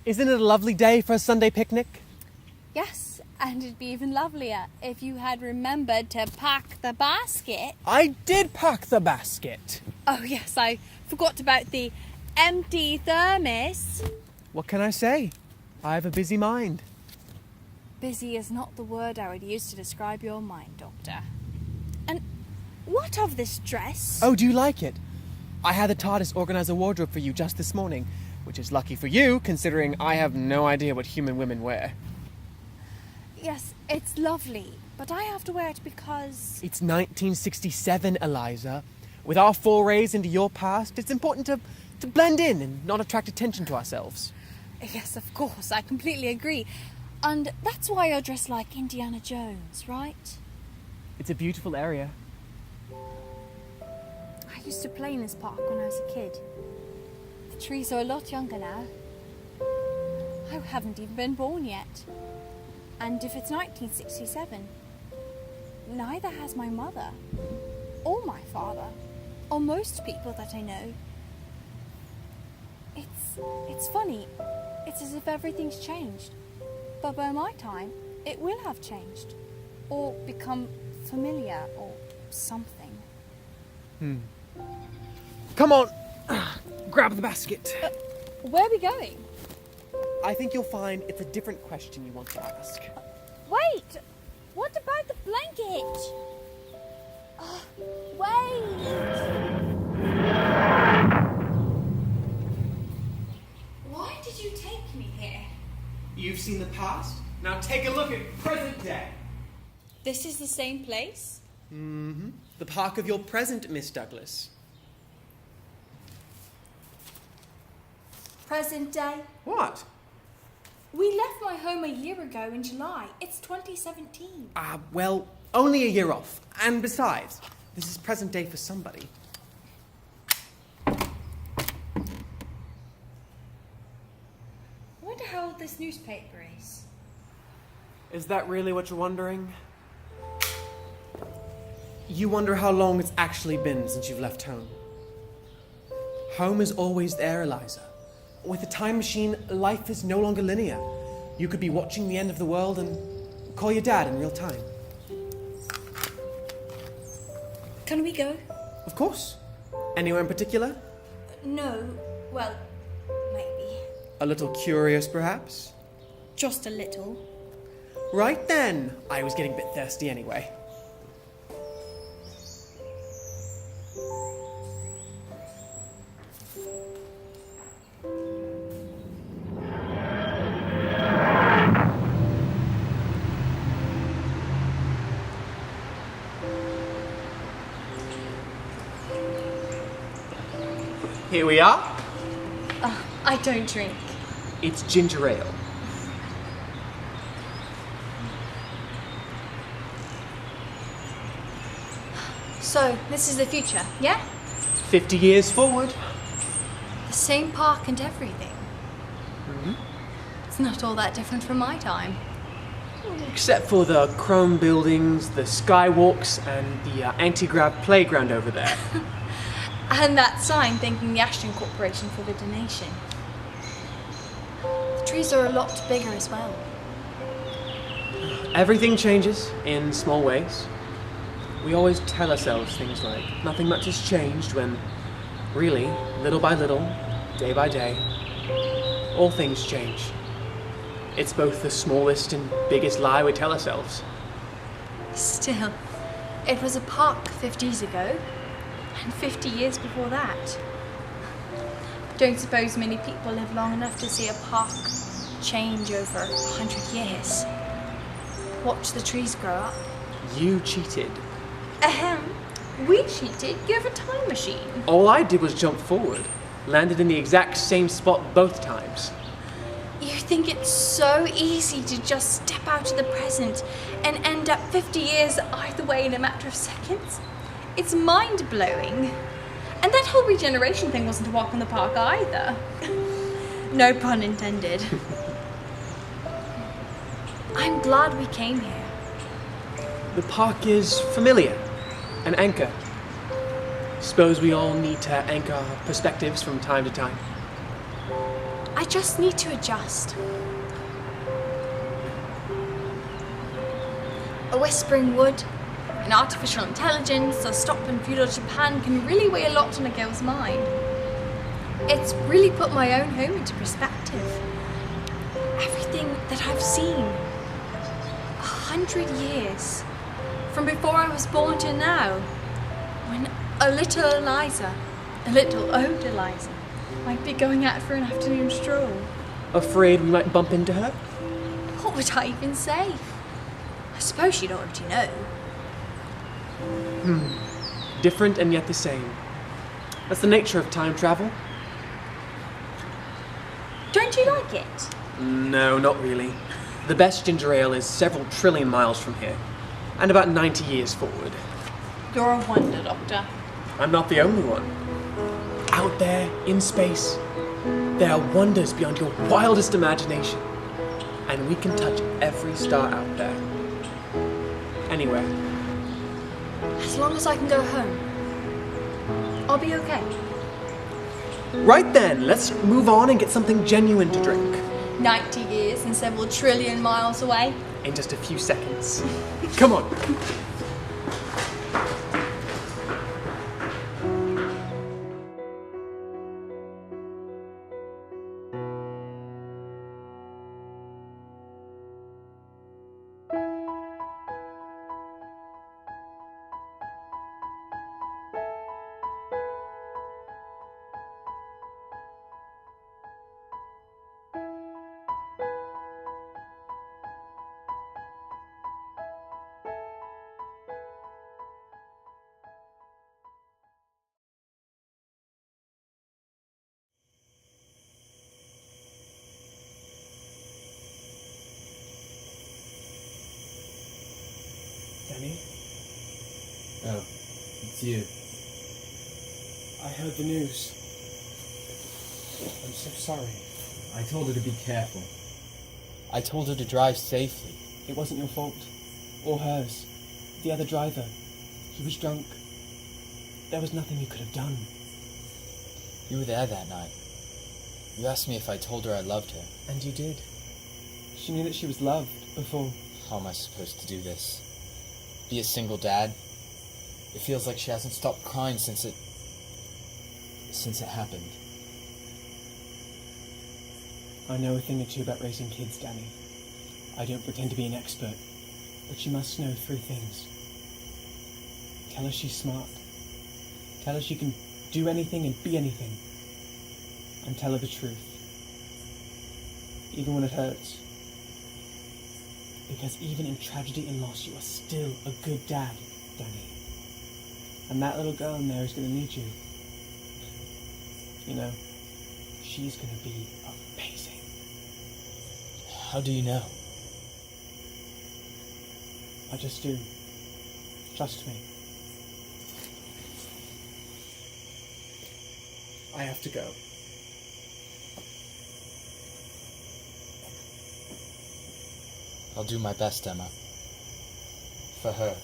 Isn't it a lovely day for a Sunday picnic? Yes, and it'd be even lovelier if you had remembered to pack the basket. I did pack the basket. Oh yes, I forgot about the empty thermos. What can I say? I have a busy mind. Busy is not the word I would use to describe your mind, Doctor. And what of this dress? Oh, do you like it? I had the TARDIS organise a wardrobe for you just this morning, which is lucky for you, considering I have no idea what human women wear. Yes, it's lovely, but I have to wear it because... It's 1967, Eliza. With our forays into your past, it's important to blend in and not attract attention to ourselves. Yes, of course, I completely agree. And that's why you're dressed like Indiana Jones, right? It's a beautiful area. I used to play in this park when I was a kid. The trees are a lot younger now. I haven't even been born yet. And if it's 1967, neither has my mother, or my father, or most people that I know. It's funny. It's as if everything's changed. But by my time, it will have changed. Or become familiar, or something. Come on! Grab the basket. Where are we going? I think you'll find it's a different question you want to ask. Wait! What about the blanket? Wait! Why did you take me here? You've seen the past, now take a look at present day. This is the same place? Mm-hmm. The park of your present, Miss Douglas. Present day? What? We left my home a year ago in July. It's 2017. Well, only a year off. And besides, this is present day for somebody. I wonder how old this newspaper is. Is that really what you're wondering? You wonder how long it's actually been since you've left home. Home is always there, Eliza. With a time machine, life is no longer linear. You could be watching the end of the world and call your dad in real time. Can we go? Of course. Anywhere in particular? No. Well, maybe. A little curious, perhaps? Just a little. Right then. I was getting a bit thirsty anyway. Here we are. I don't drink. It's ginger ale. So, this is the future, yeah? 50 years forward. The same park and everything. Mm-hmm. It's not all that different from my time. Except for the chrome buildings, the skywalks, and the anti-grav playground over there. And that sign thanking the Ashton Corporation for the donation. The trees are a lot bigger as well. Everything changes in small ways. We always tell ourselves things like, nothing much has changed, when really, little by little, day by day, all things change. It's both the smallest and biggest lie we tell ourselves. Still, it was a park 50 years ago, and 50 years before that. Don't suppose many people live long enough to see a park change over 100 years. Watch the trees grow up. You cheated. Ahem. We cheated. You have a time machine. All I did was jump forward. Landed in the exact same spot both times. You think it's so easy to just step out of the present and end up 50 years either way in a matter of seconds? It's mind-blowing. And that whole regeneration thing wasn't a walk in the park either. No pun intended. I'm glad we came here. The park is familiar, an anchor. Suppose we all need to anchor our perspectives from time to time. I just need to adjust. A whispering wood, an artificial intelligence, a stop in feudal Japan can really weigh a lot on a girl's mind. It's really put my own home into perspective. Everything that I've seen. 100 years. From before I was born to now. When a little Eliza, a little old Eliza, might be going out for an afternoon stroll. Afraid we might bump into her? What would I even say? I suppose she'd already know. Different and yet the same. That's the nature of time travel. Don't you like it? No, not really. The best ginger ale is several trillion miles from here, and about 90 years forward. You're a wonder, Doctor. I'm not the only one. Out there, in space, there are wonders beyond your wildest imagination. And we can touch every star out there. Anywhere. As long as I can go home, I'll be okay. Right then, let's move on and get something genuine to drink. 90 years and several trillion miles away. In just a few seconds. Come on. Danny? Oh, it's you. I heard the news. I'm so sorry. I told her to be careful. I told her to drive safely. It wasn't your fault. Or hers. The other driver. He was drunk. There was nothing you could have done. You were there that night. You asked me if I told her I loved her. And you did. She knew that she was loved before. How am I supposed to do this? Be a single dad? It feels like she hasn't stopped crying since it happened. I know a thing or two about raising kids, Danny. I don't pretend to be an expert, but you must know 3 things. Tell her she's smart. Tell her she can do anything and be anything. And tell her the truth. Even when it hurts. Because even in tragedy and loss, you are still a good dad, Danny. And that little girl in there is going to need you. You know, she's going to be amazing. How do you know? I just do. Trust me. I have to go. I'll do my best, Emma. For her.